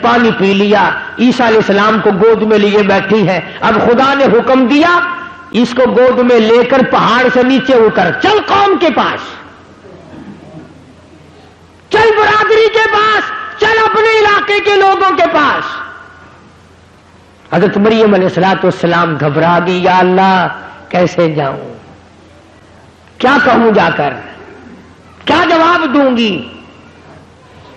پانی پی لیا، عیسیٰ علیہ السلام کو گود میں لیے بیٹھی ہے. اب خدا نے حکم دیا اس کو گود میں لے کر پہاڑ سے نیچے اتر، چل قوم کے پاس، چل برادری کے پاس، چل اپنے علاقے کے لوگوں کے پاس. حضرت مریم علیہ السلام گھبرا گئی، یا اللہ کیسے جاؤں، کیا کہوں جا کر، کیا جواب دوں گی.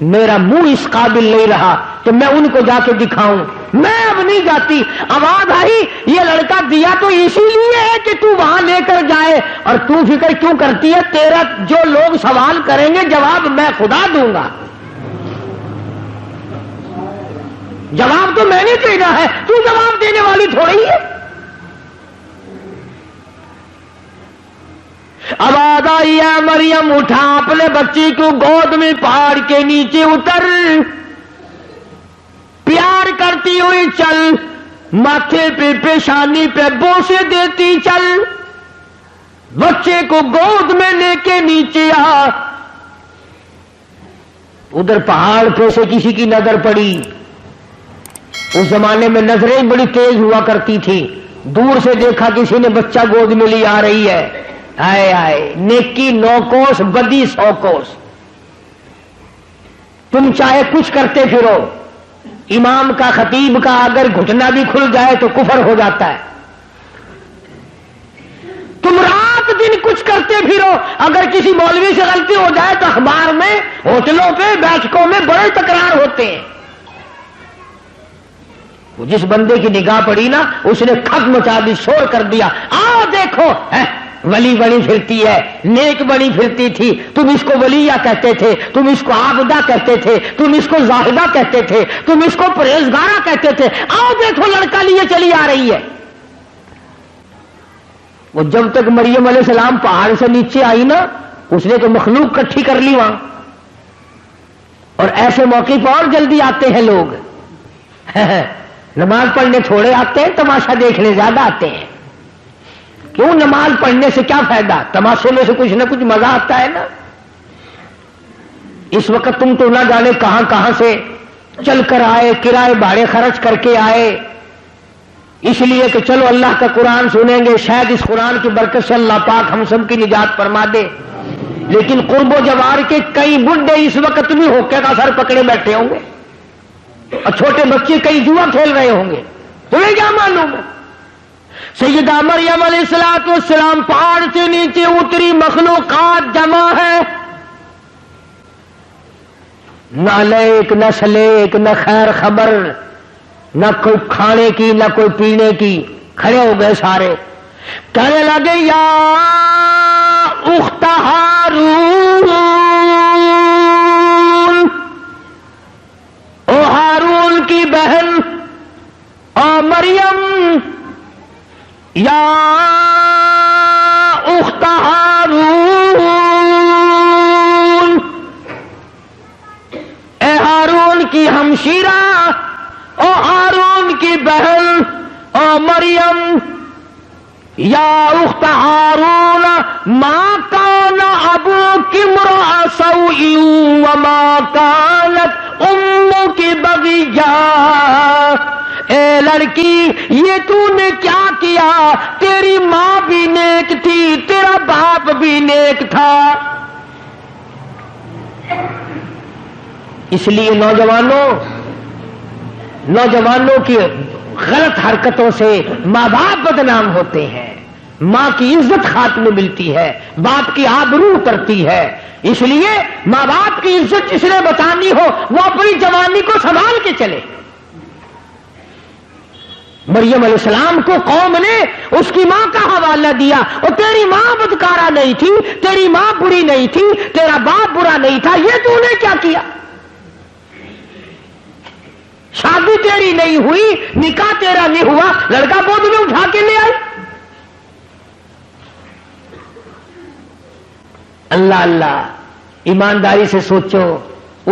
میرا منہ اس قابل نہیں رہا کہ میں ان کو جا کے دکھاؤں، میں اب نہیں جاتی. آواز آئی یہ لڑکا دیا تو اسی لیے ہے کہ تو وہاں لے کر جائے، اور تو فکر کیوں کرتی ہے، تیرا جو لوگ سوال کریں گے جواب میں خدا دوں گا، جواب تو میں نے دینا ہے، تو جواب دینے والی تھوڑی ہے. آواز آواز آئی ہے مریم اٹھا اپنے بچی کو گود میں پہاڑ کے نیچے اتر، پیار کرتی ہوئی چل، ماتھے پہ پیشانی پہ بوسے دیتی چل، بچے کو گود میں لے کے نیچے آ۔ ادھر پہاڑ پہ سے کسی کی نظر پڑی، اس زمانے میں نظریں بڑی تیز ہوا کرتی تھی، دور سے دیکھا کسی نے بچہ گود میں لی آ رہی ہے، آئے آئے نیکی 9 کوس بدی 100 کوس۔ تم چاہے کچھ کرتے پھرو، امام کا خطیب کا اگر گھٹنا بھی کھل جائے تو کفر ہو جاتا ہے۔ تم رات دن کچھ کرتے پھرو، اگر کسی مولوی سے غلطی ہو جائے تو اخبار میں، ہوٹلوں پہ، بیٹھکوں میں بڑے تکرار ہوتے ہیں۔ وہ جس بندے کی نگاہ پڑی نا، اس نے کھپ مچا دی، شور کر دیا، آؤ دیکھو ولی بنی پھرتی ہے، نیک بنی پھرتی تھی، تم اس کو ولیہ کہتے تھے، تم اس کو عابدہ کہتے تھے، تم اس کو زاہدہ کہتے تھے، تم اس کو پرہیزگارہ کہتے تھے، آؤ دیکھو لڑکا لیے چلی آ رہی ہے۔ وہ جب تک مریم علیہ السلام پہاڑ سے نیچے آئی نا، اس نے تو مخلوق کٹھی کر لی وہاں۔ اور ایسے موقع پر اور جلدی آتے ہیں لوگ، نماز پڑھنے تھوڑے آتے ہیں، تماشا دیکھنے زیادہ آتے ہیں۔ کیوں؟ نماز پڑھنے سے کیا فائدہ؟ تماشے میں سے کچھ نہ کچھ مزہ آتا ہے نا۔ اس وقت تم تو نہ جانے کہاں کہاں سے چل کر آئے، کرائے بھاڑے خرچ کر کے آئے، اس لیے کہ چلو اللہ کا قرآن سنیں گے، شاید اس قرآن کی برکت سے اللہ پاک ہم سب کی نجات فرما دے۔ لیکن قرب و جوار کے کئی بڈھے اس وقت بھی ہوکے کا سر پکڑے بیٹھے ہوں گے، اور چھوٹے بچے کئی جوا کھیل رہے ہوں گے، تمہیں کیا معلوم ہے؟ سیدہ مریم علیہ السلام پہاڑ سے نیچے اتری، مخلوقات جمع ہے، نہ لیک نہ سلیک نہ خیر خبر، نہ کوئی کھانے کی نہ کوئی پینے کی، کھڑے ہو گئے سارے، کہنے لگے یا اخت ہارون، او ہارون کی بہن، او مریم، یا اخت ہارون، اے ہارون کی ہمشیرہ، او ہارون کی بہن، او مریم، یا اخت ہارون، ما کان ابوک امرأ سوء وما کانت امک بغیا، اے لڑکی یہ تو نے کیا کیا، تیری ماں بھی نیک تھی، تیرا باپ بھی نیک تھا۔ اس لیے نوجوانوں کی غلط حرکتوں سے ماں باپ بدنام ہوتے ہیں، ماں کی عزت خاتمے ملتی ہے، باپ کی آبرو اترتی ہے۔ اس لیے ماں باپ کی عزت جس نے بچانی ہو وہ اپنی جوانی کو سنبھال کے چلے۔ مریم علیہ السلام کو قوم نے اس کی ماں کا حوالہ دیا، اور تیری ماں بدکارہ نہیں تھی، تیری ماں بری نہیں تھی، تیرا باپ برا نہیں تھا، یہ تو نے کیا کیا؟ شادی تیری نہیں ہوئی، نکاح تیرا نہیں ہوا، لڑکا گود میں اٹھا کے لے آئی۔ اللہ اللہ، ایمانداری سے سوچو،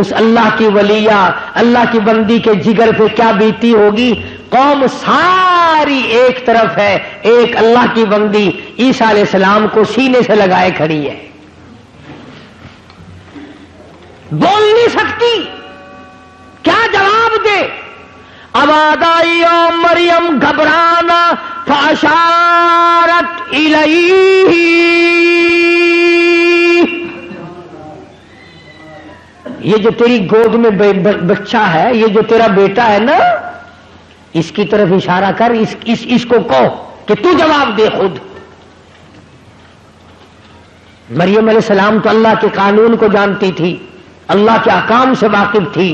اس اللہ کی ولیہ، اللہ کی بندی کے جگر پہ کیا بیتی ہوگی۔ قوم ساری ایک طرف ہے، ایک اللہ کی بندی عیسیٰ علیہ السلام کو سینے سے لگائے کھڑی ہے، بول نہیں سکتی، کیا جواب دے؟ آواز آئی او مریم گھبرانا، فاشارت الیہ، یہ جو تیری گود میں بچہ ہے، یہ جو تیرا بیٹا ہے نا، اس کی طرف اشارہ کر، اس کو کہو کہ تو جواب دے خود۔ مریم علیہ السلام تو اللہ کے قانون کو جانتی تھی، اللہ کے احکام سے واقف تھی۔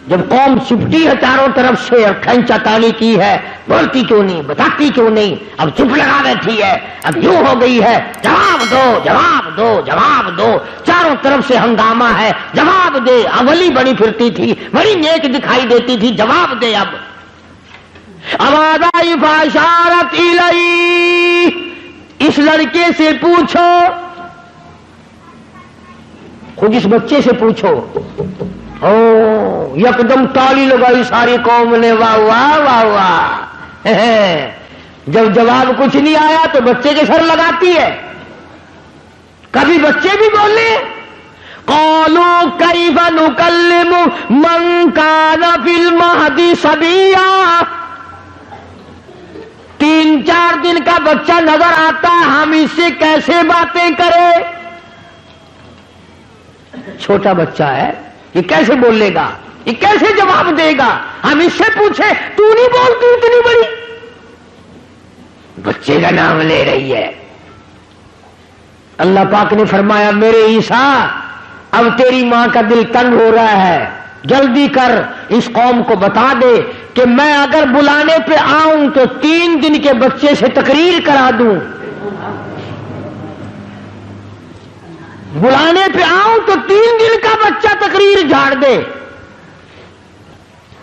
جب قوم چپٹی ہے چاروں طرف سے اور کھینچا تانی کی ہے، بولتی کیوں نہیں، بتاتی کیوں نہیں، اب چپ لگا بیٹھی ہے، اب یوں ہو گئی ہے، جواب دو جواب دو جواب دو، چاروں طرف سے ہنگامہ ہے، جواب دے۔ اولی بڑی پھرتی تھی، بڑی نیک دکھائی دیتی تھی، جواب دے۔ اب آواز آئی فاشارت الیہ، اس لڑکے سے پوچھو خود اس بچے سے پوچھو. او یکدم تالی لگائی ساری قوم نے, واہ واہ واہ واہ. جب جواب کچھ نہیں آیا تو بچے کے سر لگاتی ہے. کبھی بچے بھی بولے قالوا کیف نکلم من کان فی المہد صبیا. 3-4 دن کا بچہ نظر آتا ہے, ہم اس سے کیسے باتیں کریں؟ چھوٹا بچہ ہے, یہ کیسے بولے گا, یہ کیسے جواب دے گا؟ ہم اس سے پوچھے تو نہیں بولتی اتنی بڑی. بچے کا نام لے رہی ہے. اللہ پاک نے فرمایا میرے عیسیٰ اب تیری ماں کا دل تنگ ہو رہا ہے, جلدی کر اس قوم کو بتا دے کہ میں اگر بلانے پہ آؤں تو 3 دن کے بچے سے تقریر کرا دوں. بلانے پہ آؤں تو 3 دن کا بچہ تقریر جھاڑ دے.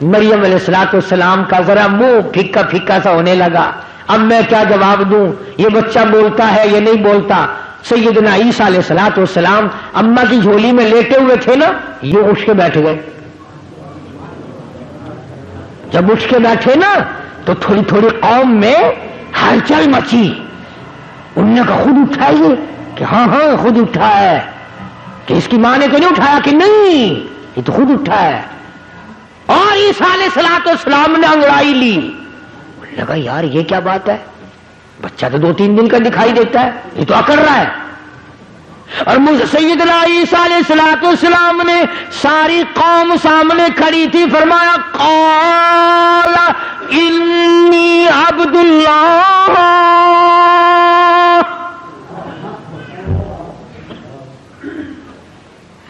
مریم علیہ السلام کا ذرا منہ پھیکا پھیکا سا ہونے لگا. اب میں کیا جواب دوں, یہ بچہ بولتا ہے یہ نہیں بولتا. سیدنا عیسیٰ علیہ السلام اماں کی جھولی میں لیٹے ہوئے تھے نا, یہ اٹھ کے بیٹھ گئے. جب اٹھ کے بیٹھے نا تو تھوڑی تھوڑی قوم میں ہلچل مچی. انہوں نے کہا خود اٹھائیے, کہ ہاں ہاں خود اٹھا ہے. کہ اس کی ماں نے تو نہیں اٹھایا؟ کہ نہیں, یہ تو خود اٹھا ہے. اور عیسیٰ علیہ السلام نے انگڑائی لی. لگا یار یہ کیا بات ہے, بچہ تو 2-3 دن کا دکھائی دیتا ہے, یہ تو اکڑ رہا ہے. اور سیدنا عیسیٰ علیہ السلام نے ساری قوم سامنے کھڑی تھی, فرمایا قال انی عبد اللہ.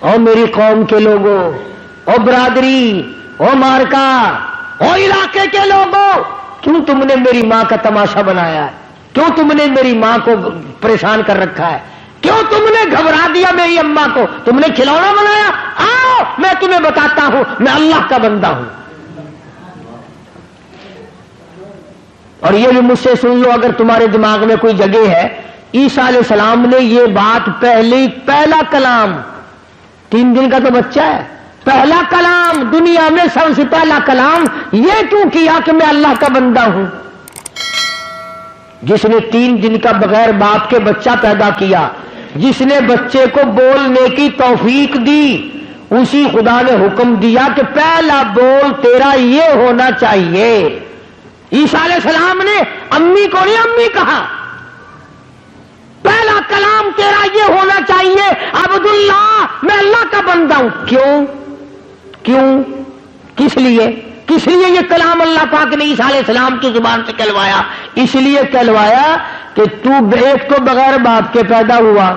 او میری قوم کے لوگوں, او برادری, او مارکا, او علاقے کے لوگوں, کیوں تم نے میری ماں کا تماشا بنایا ہے؟ کیوں تم نے میری ماں کو پریشان کر رکھا ہے؟ کیوں تم نے گھبرا دیا میری اماں کو؟ تم نے کھلونا بنایا؟ آؤ میں تمہیں بتاتا ہوں, میں اللہ کا بندہ ہوں. اور یہ بھی مجھ سے سن لو اگر تمہارے دماغ میں کوئی جگہ ہے. عیسیٰ علیہ السلام نے یہ بات پہلا کلام, 3 دن کا تو بچہ ہے, پہلا کلام دنیا میں سب سے پہلا کلام یہ کیوں کیا کہ میں اللہ کا بندہ ہوں؟ جس نے 3 دن کا بغیر باپ کے بچہ پیدا کیا, جس نے بچے کو بولنے کی توفیق دی, اسی خدا نے حکم دیا کہ پہلا بول تیرا یہ ہونا چاہیے. عیسیٰ علیہ السلام نے امی کو نہیں امی کہا, پہلا کلام تیرا یہ ہونا چاہیے عبداللہ, میں اللہ کا بندہ ہوں. کیوں کس لیے یہ کلام اللہ پاک نے عیسیٰ علیہ السلام کی زبان سے کہلوایا؟ اس لیے کہلوایا کہ ایک تو بغیر باپ کے پیدا ہوا,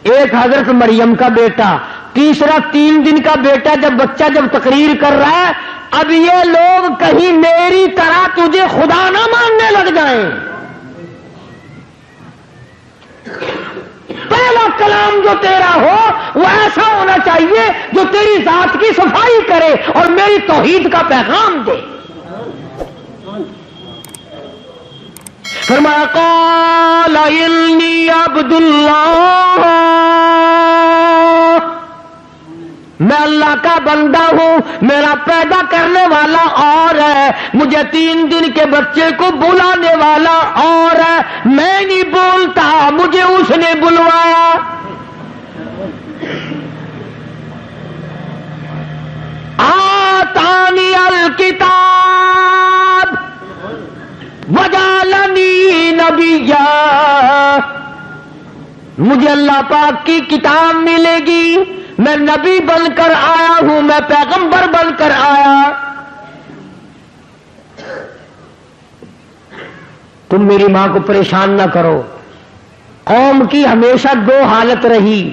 ایک حضرت مریم کا بیٹا, تیسرا 3 دن کا بیٹا. بچہ جب تقریر کر رہا ہے, اب یہ لوگ کہیں میری طرح تجھے خدا نہ ماننے لگ جائیں. پہلا کلام جو تیرا ہو وہ ایسا ہونا چاہیے جو تیری ذات کی صفائی کرے اور میری توحید کا پیغام دے. فرمایا قال انی عبد اللہ, میں اللہ کا بندہ ہوں, میرا پیدا کرنے والا اور ہے, مجھے 3 دن کے بچے کو بلانے والا اور ہے. میں نہیں بولتا, مجھے اس نے بلوایا. آتانی الکتاب وجعلنی نبیا, مجھے اللہ پاک کی کتاب ملے گی, میں نبی بن کر آیا ہوں, میں پیغمبر بن کر آیا. تم میری ماں کو پریشان نہ کرو. قوم کی ہمیشہ 2 حالت رہی,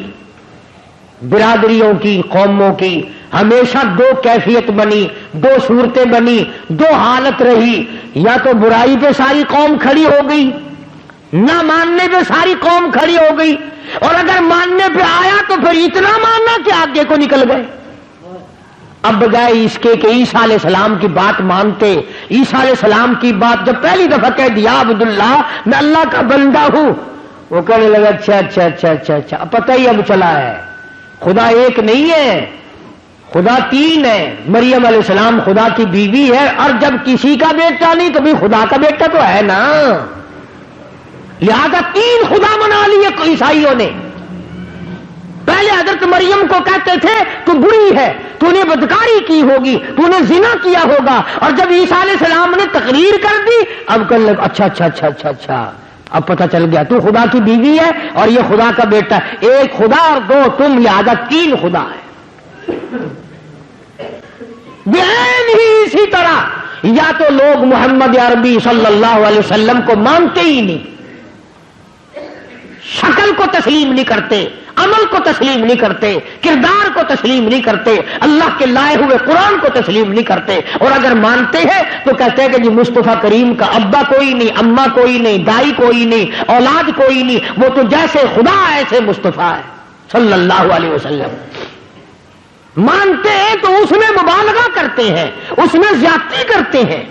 برادریوں کی, قوموں کی ہمیشہ 2 کیفیت بنی, 2 صورتیں بنی, 2 حالت رہی. یا تو برائی پہ ساری قوم کھڑی ہو گئی, نہ ماننے پہ ساری قوم کھڑی ہو گئی, اور اگر ماننے پہ آیا تو پھر اتنا ماننا کہ آگے کو نکل گئے. اب بجائے اس کے کہ عیسیٰ علیہ السلام کی بات مانتے, عیسیٰ علیہ السلام کی بات جب پہلی دفعہ کہہ دیا عبداللہ میں اللہ کا بندہ ہوں, وہ کہنے لگا اچھا, پتہ ہی اب چلا ہے خدا ایک نہیں ہے، خدا تین ہے۔ مریم علیہ السلام خدا کی بیوی ہے، اور جب کسی کا بیٹا نہیں تو بھی خدا کا بیٹا تو ہے نا، لہذا تین خدا منا لیے عیسائیوں نے۔ پہلے حضرت مریم کو کہتے تھے تو بری ہے، تو نے بدکاری کی ہوگی، تو نے زنا کیا ہوگا، اور جب عیسیٰ علیہ السلام نے تقریر کر دی اب کل اچھا اب پتہ چل گیا تو خدا کی بیوی ہے اور یہ خدا کا بیٹا ہے، ایک خدا اور دو تم، لہذا تین خدا ہے۔ بہن ہی اسی طرح یا تو لوگ محمد عربی صلی اللہ علیہ وسلم کو مانتے ہی نہیں، شکل کو تسلیم نہیں کرتے، عمل کو تسلیم نہیں کرتے، کردار کو تسلیم نہیں کرتے، اللہ کے لائے ہوئے قرآن کو تسلیم نہیں کرتے، اور اگر مانتے ہیں تو کہتے ہیں کہ جی مصطفیٰ کریم کا ابا کوئی نہیں، اماں کوئی نہیں، دائی کوئی نہیں، اولاد کوئی نہیں، وہ تو جیسے خدا ایسے مصطفیٰ ہے صلی اللہ علیہ وسلم۔ مانتے ہیں تو اس میں مبالغہ کرتے ہیں، اس میں زیادتی کرتے ہیں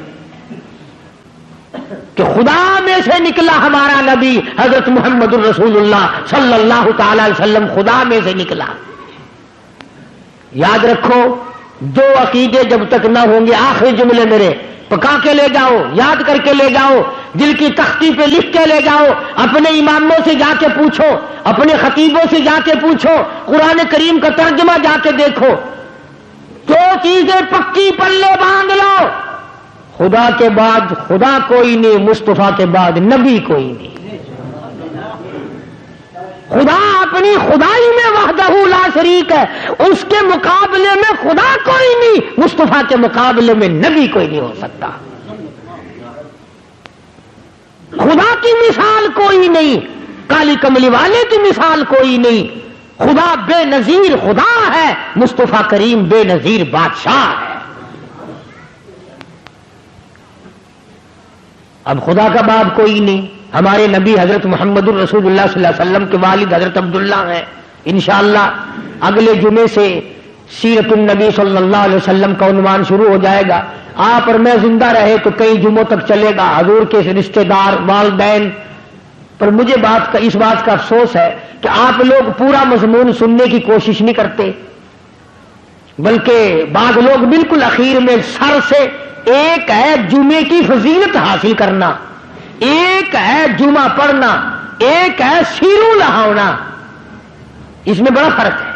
کہ خدا میں سے نکلا ہمارا نبی حضرت محمد الرسول اللہ صلی اللہ تعالی علیہ وسلم، خدا میں سے نکلا۔ یاد رکھو، دو عقیدے جب تک نہ ہوں گے، آخری جملے میرے پکا کے لے جاؤ، یاد کر کے لے جاؤ، دل کی تختی پہ لکھ کے لے جاؤ، اپنے اماموں سے جا کے پوچھو، اپنے خطیبوں سے جا کے پوچھو، قرآن کریم کا ترجمہ جا کے دیکھو، دو چیزیں پکی پلے باندھ لو، خدا کے بعد خدا کوئی نہیں، مصطفیٰ کے بعد نبی کوئی نہیں۔ خدا اپنی خدائی میں وحدہ لا شریک ہے، اس کے مقابلے میں خدا کوئی نہیں، مصطفیٰ کے مقابلے میں نبی کوئی نہیں ہو سکتا۔ خدا کی مثال کوئی نہیں، کالی کملی والے کی مثال کوئی نہیں، خدا بے نظیر خدا ہے، مصطفیٰ کریم بے نظیر بادشاہ ہے۔ اب خدا کا باپ کوئی نہیں، ہمارے نبی حضرت محمد الرسول اللہ صلی اللہ علیہ وسلم کے والد حضرت عبداللہ ہیں۔ انشاءاللہ اگلے جمعے سے سیرت النبی صلی اللہ علیہ وسلم کا عنوان شروع ہو جائے گا۔ آپ اور میں زندہ رہے تو کئی جمعوں تک چلے گا، حضور کے رشتہ دار، والدین پر۔ مجھے اس بات کا افسوس ہے کہ آپ لوگ پورا مضمون سننے کی کوشش نہیں کرتے، بلکہ بعض لوگ بالکل اخیر میں سر سے، ایک ہے جمعے کی فضیلت حاصل کرنا، ایک ہے جمعہ پڑھنا، ایک ہے سیروں لہاؤنا، اس میں بڑا فرق ہے۔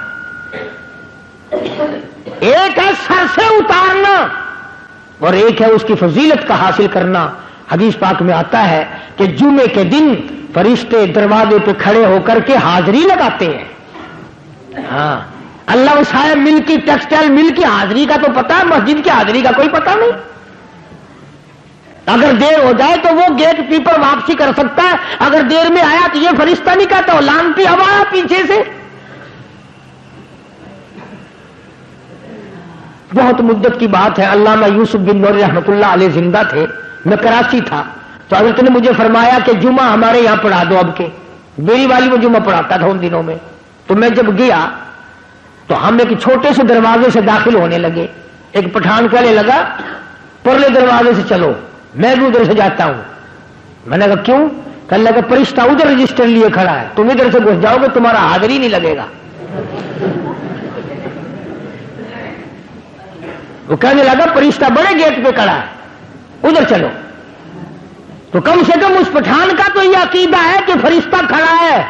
ایک ہے سر سے اتارنا اور ایک ہے اس کی فضیلت کا حاصل کرنا۔ حدیث پاک میں آتا ہے کہ جمعے کے دن فرشتے دروازے پہ کھڑے ہو کر کے حاضری لگاتے ہیں۔ ہاں، اللہ صاحب مل کی ٹیکسٹائل مل کی حاضری کا تو پتا ہے، مسجد کی حاضری کا کوئی پتا نہیں۔ اگر دیر ہو جائے تو وہ گیٹ کیپر واپسی کر سکتا ہے، اگر دیر میں آیا تو یہ فرشتہ نہیں کہتا وہ لانتی ہوا ہے پیچھے سے۔ بہت مدت کی بات ہے، علامہ یوسف بن نور رحمۃ اللہ علیہ زندہ تھے، میں کراچی تھا، تو حضرت نے مجھے فرمایا کہ جمعہ ہمارے یہاں پڑھا دو۔ اب کے میری والی وہ جمعہ پڑھاتا تھا ان دنوں میں، تو میں جب گیا تو ہم ایک چھوٹے سے دروازے سے داخل ہونے لگے۔ ایک پٹھان کہنے لگا پرلے دروازے سے چلو، میں بھی ادھر سے جاتا ہوں۔ میں نے کہا کیوں؟ کہنے لگا فرشتہ ادھر رجسٹر لیے کھڑا ہے، تم ادھر سے گھس جاؤ گے تمہارا حاضری نہیں لگے گا۔ وہ کہنے لگا فرشتہ بڑے گیٹ پہ کھڑا ہے، ادھر چلو۔ تو کم سے کم اس پٹھان کا تو یہ عقیدہ ہے کہ فرشتہ کھڑا ہے،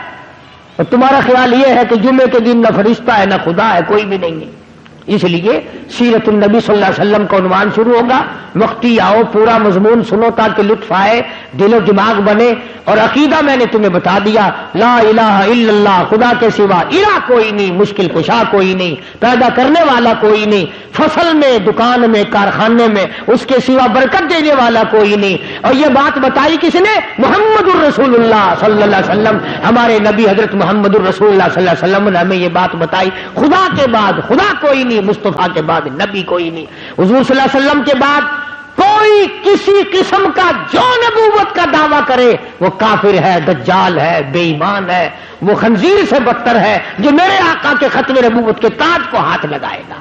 اور تمہارا خیال یہ ہے کہ جمعے کے دن نہ فرشتہ ہے نہ خدا ہے، کوئی بھی نہیں ہے۔ اس لیے سیرت النبی صلی اللہ علیہ وسلم کا عنوان شروع ہوگا، وقتی آؤ، پورا مضمون سنو تاکہ لطف آئے، دل و دماغ بنے۔ اور عقیدہ میں نے تمہیں بتا دیا، لا الہ الا اللہ، خدا کے سوا الہ کوئی نہیں، مشکل کشا کوئی نہیں، پیدا کرنے والا کوئی نہیں، فصل میں، دکان میں، کارخانے میں اس کے سوا برکت دینے والا کوئی نہیں۔ اور یہ بات بتائی کس نے؟ محمد الرسول اللہ صلی اللہ علیہ وسلم، ہمارے نبی حضرت محمد الرسول اللہ صلی اللہ علیہ وسلم نے ہمیں یہ بات بتائی، خدا کے بعد خدا کوئی نہیں، مصطفیٰ کے بعد نبی کوئی نہیں۔ حضور صلی اللہ علیہ وسلم کے بعد کوئی کسی قسم کا جو نبوت کا دعویٰ کرے وہ کافر ہے، دجال ہے، بے ایمان ہے، وہ خنزیر سے بدتر ہے جو میرے آقا کے ختم نبوت کے تاج کو ہاتھ لگائے گا۔